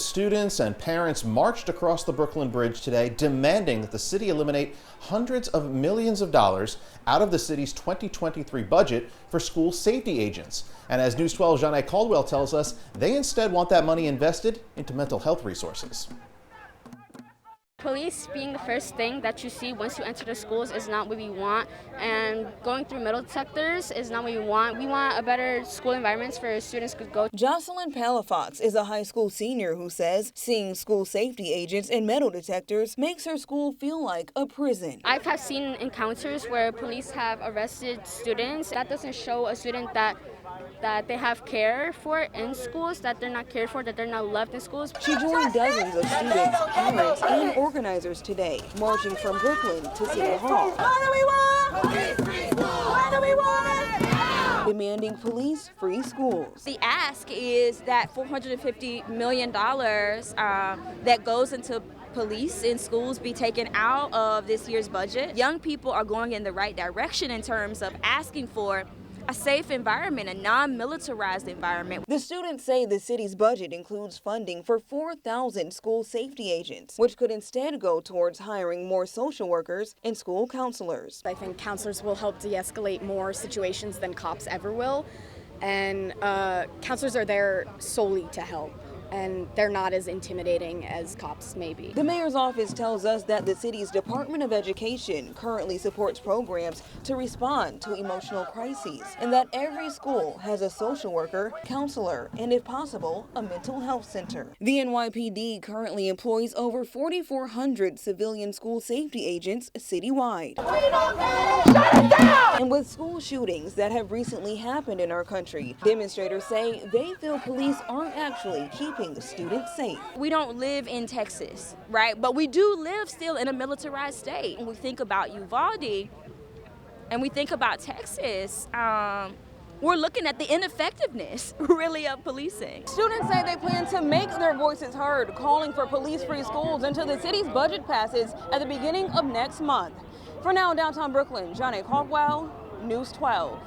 students and parents marched across the Brooklyn Bridge today, demanding that the city eliminate hundreds of millions of dollars out of the city's 2023 budget for school safety agents. And as News 12's Janae Caldwell tells us, they instead want that money invested into mental health resources. Police being the first thing that you see once you enter the schools is not what we want, and going through metal detectors is not what we want. We want a better school environment for students to go. Jocelyn Palafox is a high school senior who says seeing school safety agents and metal detectors makes her school feel like a prison. I have seen encounters where police have arrested students. That doesn't show a student that they have care for in schools, that they're not cared for, that they're not loved in schools. She joined dozens of students, parents, and organizers today, marching from Brooklyn to City Hall. What do we want? Police-free schools! What do we want? Demanding police-free schools. The ask is that $450 million that goes into police in schools be taken out of this year's budget. Young people are going in the right direction in terms of asking for a safe environment, a non-militarized environment. The students say the city's budget includes funding for 4,000 school safety agents, which could instead go towards hiring more social workers and school counselors. I think counselors will help de-escalate more situations than cops ever will, and counselors are there solely to help, and they're not as intimidating as cops may be. The mayor's office tells us that the city's Department of Education currently supports programs to respond to emotional crises, and that every school has a social worker, counselor, and if possible, a mental health center. The NYPD currently employs over 4,400 civilian school safety agents citywide. Shut it down! And with school shootings that have recently happened in our country, demonstrators say they feel police aren't actually keeping students safe. We don't live in Texas, right? But we do live still in a militarized state. When we think about Uvalde and we think about Texas, we're looking at the ineffectiveness, really, of policing. Students say they plan to make their voices heard, calling for police-free schools until the city's budget passes at the beginning of next month. For now, in downtown Brooklyn, Janae Caldwell, News 12.